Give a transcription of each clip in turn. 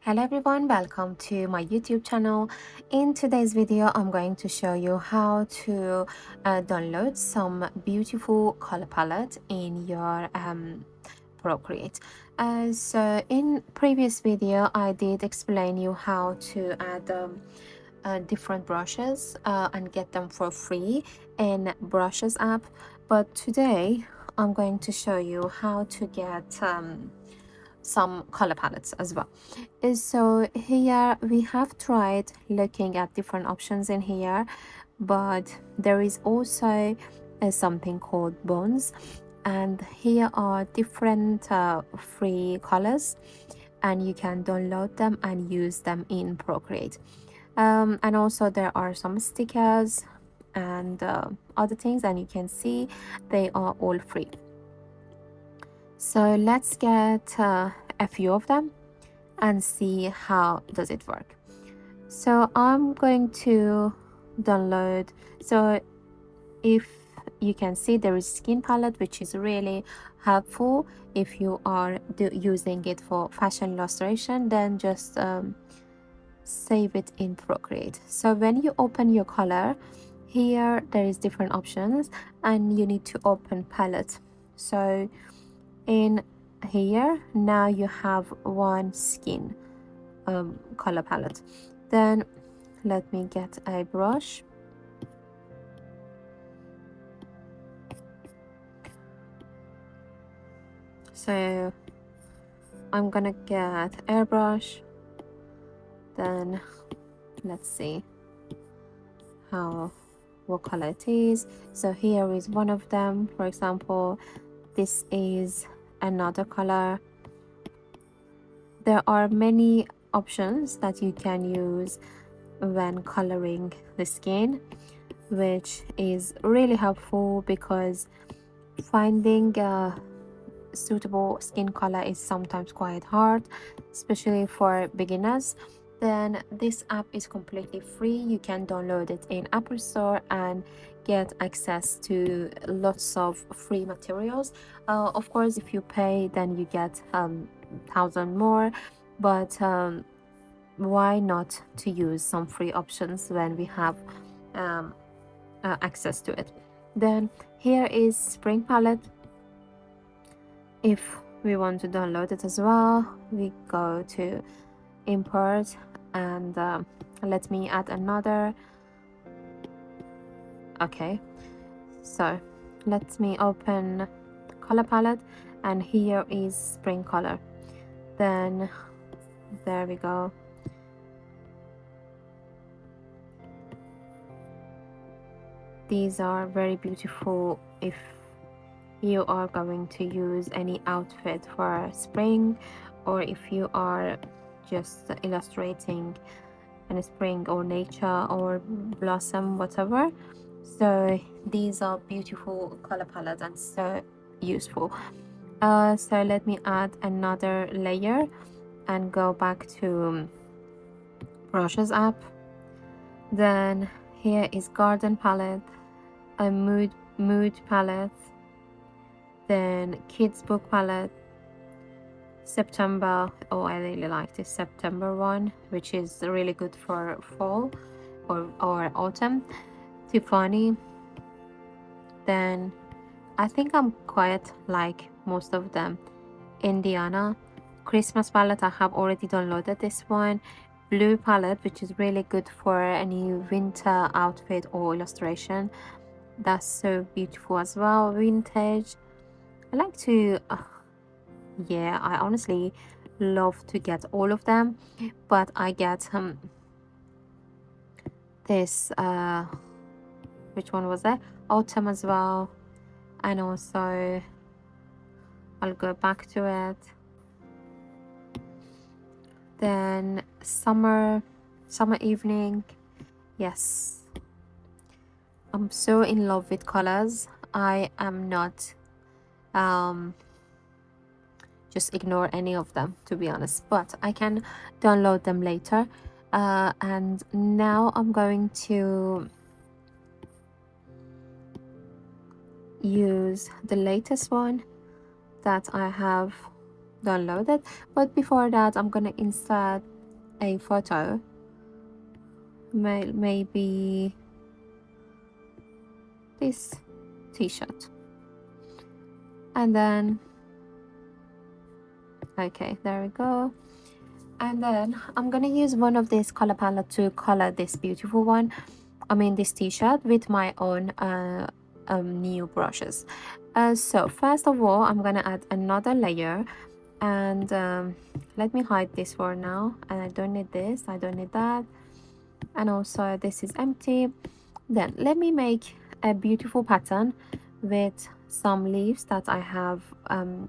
Hello everyone, welcome to my YouTube channel. In today's video, I'm going to show you how to download some beautiful color palette in your Procreate. So in previous video, I did explain you how to add different brushes and get them for free in Brushes app. But today, I'm going to show you how to get some color palettes as well. So here we have tried looking at different options in here, but there is also something called bones, and here are different free colors, and you can download them and use them in Procreate. And also there are some stickers and other things, and you can see they are all free. So let's get a few of them and see how does it work. So I'm going to download. So if you can see, there is skin palette, which is really helpful if you are using it for fashion illustration. Then just save it in Procreate. So when you open your color, here there is different options and you need to open palette. So in here now you have one skin color palette. Then let me get a brush. So I'm gonna get airbrush. Then let's see what color it is. So here is one of them. For example, this is another color. There are many options that you can use when coloring the skin, which is really helpful because finding a suitable skin color is sometimes quite hard, especially for beginners. Then this app is completely free. You can download it in Apple Store and get access to lots of free materials. Of course, if you pay, then you get 1,000 more, but why not to use some free options when we have access to it. Then here is spring palette. If we want to download it as well, we go to import and let me add another. Okay, so let me open color palette, and here is spring color. Then there we go. These are very beautiful if you are going to use any outfit for spring, or if you are just illustrating in spring or nature or blossom, whatever. So these are beautiful color palettes and so useful. So let me add another layer and go back to Brushes app. Then here is garden palette, a mood palette, then kids book palette, September. Oh, I really like this September one, which is really good for fall or autumn. Tiffany. Then I think I'm quite like most of them. Indiana. Christmas palette, I have already downloaded this one. Blue palette, which is really good for any winter outfit or illustration. That's so beautiful as well. Vintage. I like to yeah, I honestly love to get all of them, but I get this which one was that? Autumn as well. And also I'll go back to it. Then summer evening. Yes, I'm so in love with colors. I am not just ignore any of them, to be honest, but I can download them later. And now I'm going to use the latest one that I have downloaded, but before that I'm gonna insert a photo, maybe this t-shirt, and then okay, there we go. And then I'm gonna use one of these color palette to color this beautiful one, I mean this t-shirt, with my own new brushes. So first of all, I'm gonna add another layer, and let me hide this for now. And I don't need this, I don't need that, and also this is empty. Then let me make a beautiful pattern with some leaves that I have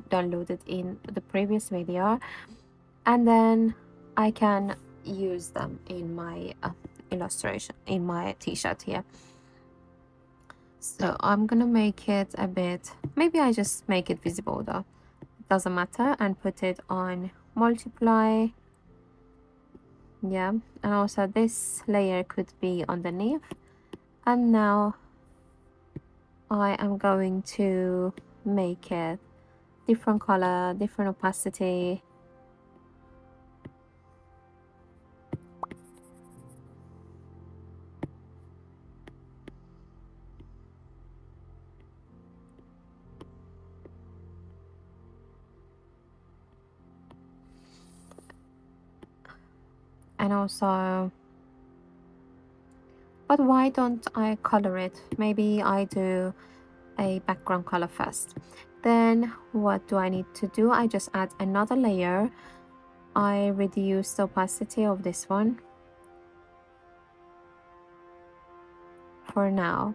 downloaded in the previous video, and then I can use them in my illustration in my t-shirt here. So I'm gonna make it a bit, maybe I just make it visible though, it doesn't matter, and put it on multiply. Yeah, and also this layer could be underneath. And now I am going to make it different color, different opacity. And also, but why don't I color it? Maybe I do a background color first. Then what do I need to do? I just add another layer. I reduce the opacity of this one for now,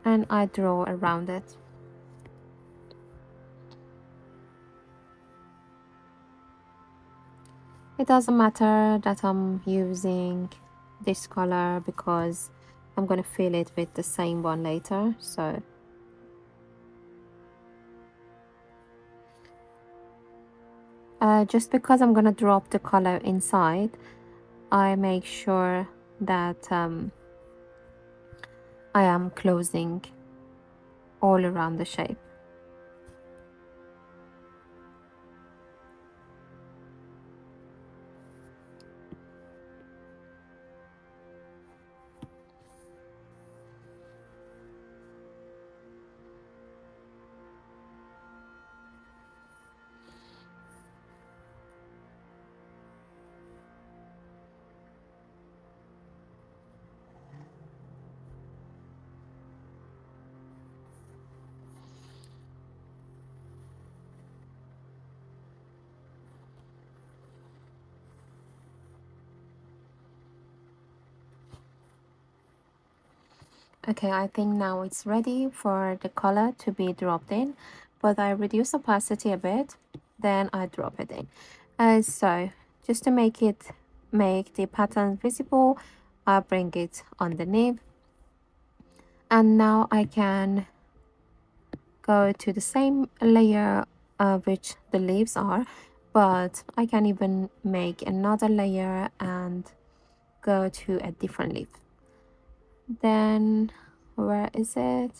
and I draw around it. It doesn't matter that I'm using this color because I'm gonna fill it with the same one later. So just because I'm gonna drop the color inside, I make sure that I am closing all around the shape. Okay, I think now it's ready for the color to be dropped in, but I reduce opacity a bit, then I drop it in. So just to make the pattern visible, I bring it underneath, and now I can go to the same layer which the leaves are, but I can even make another layer and go to a different leaf. Then where is it?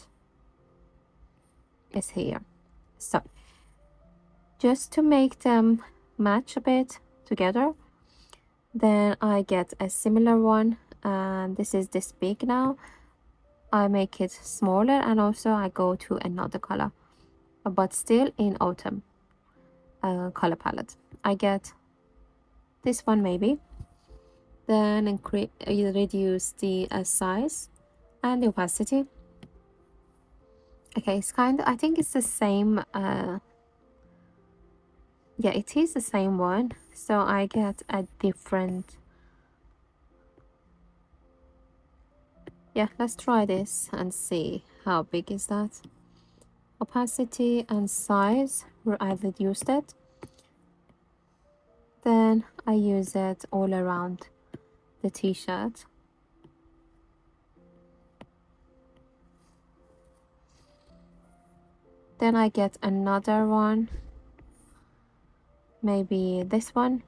It's here. So just to make them match a bit together, then I get a similar one, and this is this big now. I make it smaller, and also I go to another color, but still in autumn color palette. I get this one maybe, then reduce the size and the opacity. Okay, it's kind of, I think it's the same yeah, it is the same one, so I get a different. Yeah, let's try this and see how big is that. Opacity and size, I reduced it, then I use it all around the t-shirt. Then I get another one, maybe this one,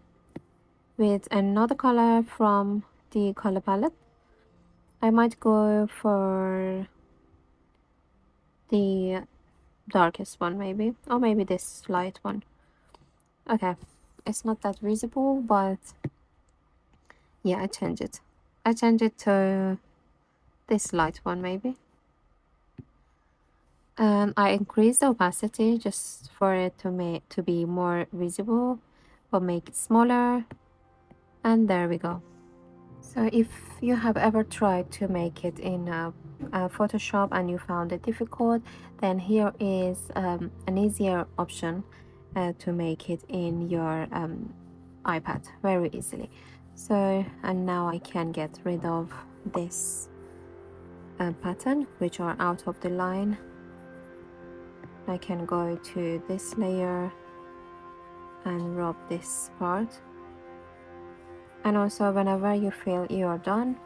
with another color from the color palette. I might go for the darkest one maybe, or maybe this light one. Okay, it's not that visible, but Yeah, I change it to this light one maybe. And I increase the opacity just for it to be more visible, but make it smaller. And there we go. So if you have ever tried to make it in Photoshop and you found it difficult, then here is an easier option to make it in your iPad very easily. So, and now I can get rid of this pattern which are out of the line. I can go to this layer and rub this part. And also whenever you feel you're done,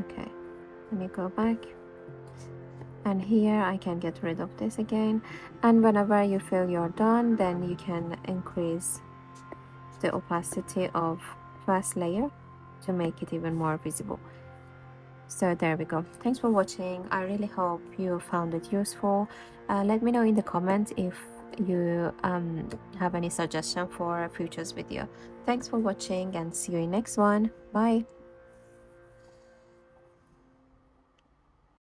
okay, let me go back. And here I can get rid of this again. And whenever you feel you're done, then you can increase the opacity of first layer to make it even more visible. So there we go. Thanks for watching. I really hope you found it useful. Let me know in the comments if you have any suggestion for a future video. Thanks for watching and see you in next one. Bye.